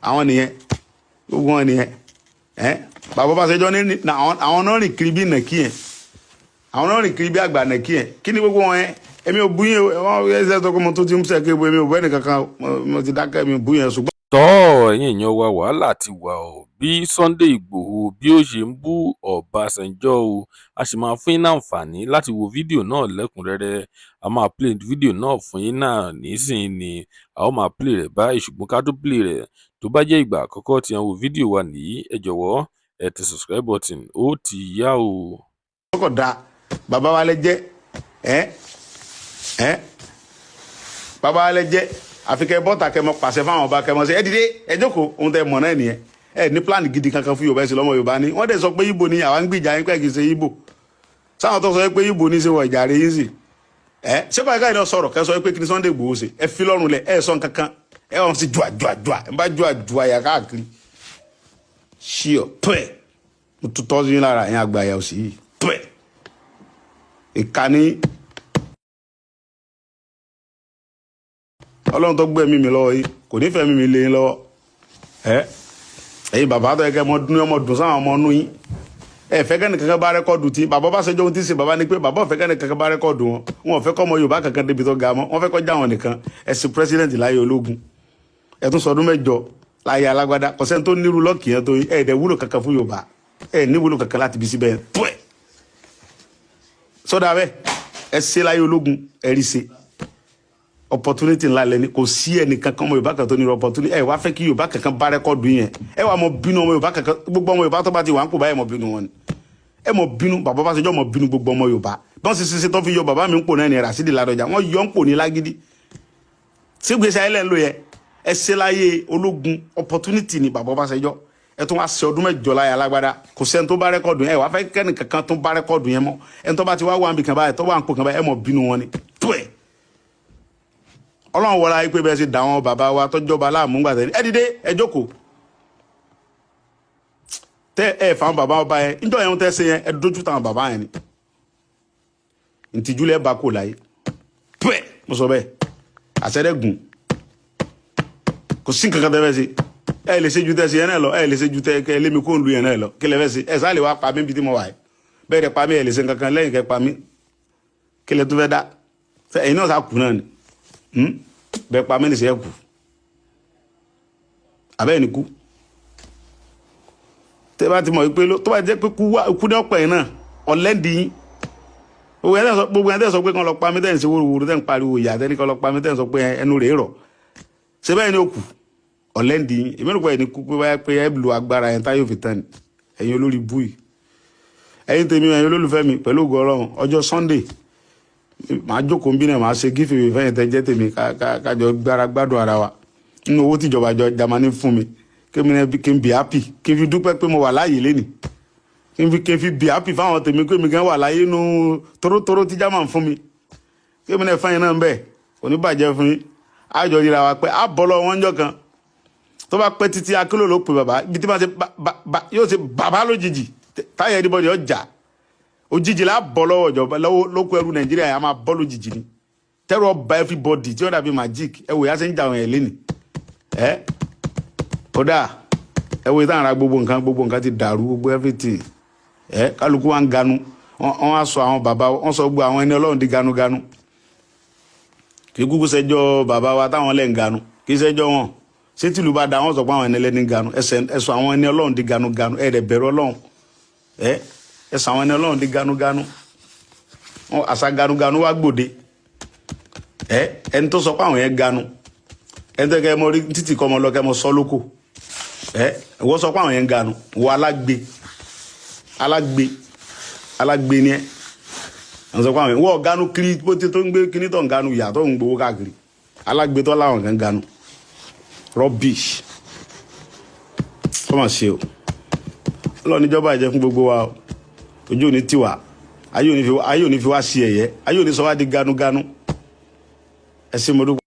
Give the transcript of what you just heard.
àwọn nìyẹn gbogbo wọn nìyẹn bàbá Ọbásanjọ́ ní àwọn náà rìn kiri bí nàkí yẹn àwọn náà rìn kiri bí àgbà nàkí yẹn kí ni gbogbo wọn yẹn èmi ò bú yẹn wọn ẹsẹ tó kọ mọ tó ti ń sẹ kébù èmi ò bú ẹnì kankan mo ti dákẹ́ èmi ò bú yẹn ṣùgbọ́n. tọ́ ẹ̀yin èèyàn wa wàhálà ti wà o bí Sunday Igboho bí ó ṣe ń bú Ọbásanjọ́ o a sì máa fún yín láǹfààní láti wo fídíò náà lẹ́kùnrẹ́rẹ́ a máa play fídíò náà fún yín náà nísìnyí ni a ó máa play rẹ̀ báyìí ṣùgbọ́n ká tó play rẹ̀ tó bá jẹ́ ìgbà àkọ́kọ́ tí a wo fídíò wa nìyí ẹ jọ̀wọ́ ẹ tẹ subscribe button ó ti yá o. ọkọ̀ da bàbá wa lẹ jẹ́ bàbá wa lẹ jẹ́ àfikẹ́ bọ́tà kẹmọ pàṣẹ fáwọn ọba kẹmọ sí ẹ dìde ẹ jókòó ohun tẹ mọ̀ náà nìyẹn ẹ ní pílánì gidi kankan fún Yorùbá ẹ sì lọ́mọ Yorùbá ní wọ́n dẹ̀ sọ pé Ìgbò ni àwa ń gbìjà yín pẹ́ kì í ṣe Ìgbò sáwọn tó sọ pé Ìgbò ní í ṣe wọ ìjà rẹ̀ yín sì ṣé báyìí káyọ̀ sọ̀rọ̀ kẹ́ sọ pé kí ni Sunday Igboho ṣe ẹ fi lọ́rùn lẹ̀ ẹ sọ kankan ẹ wọ́n sì jùà ẹ bá jùà yà káàkiri ṣíọ pẹ́ mo tún tọ́ sí yín lára ẹ̀yìn àgbà yà òsì yìí pẹ́ ìkànnì Ọlọ́run tó gbé mi lọ́wọ́ yìí kò ní fẹ́ mi lé yín lọ́wọ́ ẹ̀yin bàbá tó yẹ kẹ́ ọmọ dùn sáwọn ọmọ inú yín ẹ fẹ́ kẹ́ni kankan bá rẹ́kọ́ọ̀dù tí bàbá Ọbásanjọ́ ohun tí ń ṣe bàbá ni pé bàbá ò fẹ́ kẹ́ni kankan bá rẹ́kọ́ọ̀dù wọn ò fẹ́ kọ́ ọmọ Yorùbá kankan débi tó ga mọ́ wọn fẹ́ kọjá wọn nìkan ẹ sì president láyé ológun ẹ tún sọdún mẹ́jọ láyé alágbádá kò sẹ́ni tó nírú lọ́ọ̀kì yẹn tó yín ẹ dẹ̀ wúlò kankan fún Yorùbá ẹ ní wúlò kankan láti bí síbẹ̀ tó ẹ̀ sọ́dà bẹ́ẹ̀ ẹ ṣe láyé ológun ẹ rí ṣe opportunity ńlá lẹni kò sí ẹnì kankan ọmọ Yorùbá kan tó ní opportunity ẹ wá fẹ́ kí Yorùbá kankan bá rẹ́kọ́ọ̀dù yẹn ẹ wà mọ bínú ọmọ Yorùbá kankan gbogbo ọmọ Yorùbá tó bá ti wà ń kó báyìí mọ bínú wọn ni ẹ mọ bínú bàbá Ọbásanjọ́ mọ bínú gbogbo ọmọ Yorùbá bọ́n sì ṣe tó fi yọ bàbá mi ń pò náà ní Rasidi Ládọjà wọ́n yọ ń pò ní Lágídí sígbèsè ayẹlẹ́ ń lò yẹ ẹ ṣe láyé ológun opportunity ni bàbá Ọbásanjọ́ ẹ tún wá ṣe ọdún mẹ́jọ láyé alágbádá kò sẹ́ni tó bá rẹ́kọ́ọ̀dù yẹn ẹ wá fẹ́ kẹ́ni kankan tó bá rẹ́kọ́ọ̀dù yẹn mọ́ ẹni tó bá ti wá wà níbi kan báyìí tó wà ń pò kan báyìí ẹ mọ bínú wọn ni tó ẹ̀ Ọlọ́run wọlé ayé pé bẹ́ẹ̀ sì dà wọn bàbá wa tọ́jọba láàmú gbà tẹ́lẹ̀ ẹ dìde ẹ jókòó tẹ ẹ fà wọn bàbá ọba yẹn níjọ́ yẹn tẹ́ ṣe yẹn ẹ dójú táwọn bàbá yẹn ni ntìjú lẹ́ bá kó láyé pẹ́ mo sọ bẹ́ẹ̀ àṣẹ́dẹ́gùn kò sí nǹkan kan tẹ́ fẹ́ ṣe ẹ lè ṣe ju tẹ́ ṣe yẹn náà lọ ẹ lè ṣe ju tẹ́ kẹ́ lémi kó ń lu yẹn náà lọ kí lẹ fẹ́ ṣe ẹ sáà lè wá pa mí bí tí mo wà yìí bẹ́ẹ̀ dẹ̀ pa mí ẹ lè ṣe nǹkan kan lẹ́yìn kẹ́ pa mí kí lẹ tó fẹ́ dá ẹ̀yin náà sá kù náà ni bẹ́ẹ̀ pa mí nìṣẹ́ kù abẹ́ẹ̀ ni kú tẹ́ bá ti mọ̀ pé tó bá jẹ́ pé kú ní ọ̀pẹ̀ yẹn náà ọ̀lẹ́ndì yín gbogbo ẹni tẹ́ sọ pé kán lọ pa mí tẹ́ ń ṣe wóróworó tẹ́ ń pariwo ìyá tẹ́ ní kán lọ pa mí tẹ́ ń sọ pé ẹnu rèé rọ̀ ṣé bẹ́ẹ̀ ni ó kù ọ̀lẹ́ndì yín èmi rò pé ẹni kú pé wáyé pé ẹ lu agbára yẹn táyọ̀ fi tán ni ẹ̀yin olórí bú yìí ẹ̀yin tèmi ẹ̀yin olólùfẹ́ mi pẹ̀lú ògo Ọlọ́run ọjọ́ Sunday màá jókòó ń bí náà màá ṣe gífèwé fẹ́yìn tẹ́ jẹ́ tèmi kájọ gbára gbádùn ara wa nínú owó tíjọba Jámánì fún mi kí n be happy kí n fi dúpẹ́ pé mo wà láàyè lénìí kí n fi be happy fáwọn tèmi pé mi gan wà láyé nínú tórótóró tí Jámánì fún mi kí mi náà fẹ́yìn náà ń bẹ̀ kò ní bàjẹ́ fún yín àjọ yìí ra wa pé àbọ̀lọ̀ wọn jọ kan tó bá pẹ́ títí akílò ló pè bàbá ibi tí wọ́n ṣe yóò ṣe bàbá lójijì táyà ẹ̀dínbọ̀dì ọjà òjijì là bọ́ lọ́wọ́ ìjọba lóko ẹrú Nàìjíríà yà máa bọ́ lójijì ni tẹ́rù ọba everybody tí wọ́n dàbí magic ẹ wò yá ṣe ń jà wọn ẹ̀ lénìí kódà ẹ wo ìtàn ara gbogbo nǹkan ti dàrú gbogbo everything kálukú wa ń ganu wọ́n á sọ àwọn bàbá wọ́n sọ gbogbo àwọn ẹni Ọlọ́run di ganuganu kì í kúkú ṣẹjọ́ bàbá wa táwọn lẹ́ ń ganu kì í ṣẹjọ́ wọn ṣé tìlú bá da wọ́n sọ pé àwọn ẹni lẹ́ni ganu ẹ sọ àwọn ẹni Ọlọ́run di ganuganu ẹ dẹ̀ bẹ̀rù Ọlọ́run ẹ sọ àwọn ẹni Ọlọ́run di ganuganu àṣà ganuganu wá gbòde ẹni tó sọ pé àwọn yẹn ganu ẹni tó kẹ́ mọ rí títì kọ́ mọ lọ kẹ́ mọ sọ lóko wọ́n sọ pé àwọn yẹn ganu wọ alágbe ni ẹ wọ́n sọ pé àwọn yẹn wọ́n ganu kiri bó ti tó ń gbé kíní tó ń ganu ìyá tó ń gbowó káàkiri alágbe tó láwọn kan ganu rubbish kọ́mọ̀ ṣe o Ọlọ́run níjọba ìjẹ́ fún gbogbo wa ojú òní tiwa ayé òní fi wá sí ẹ̀yẹ ayé òní sọ wá di ganuganu ẹ ṣé mo dúpẹ́.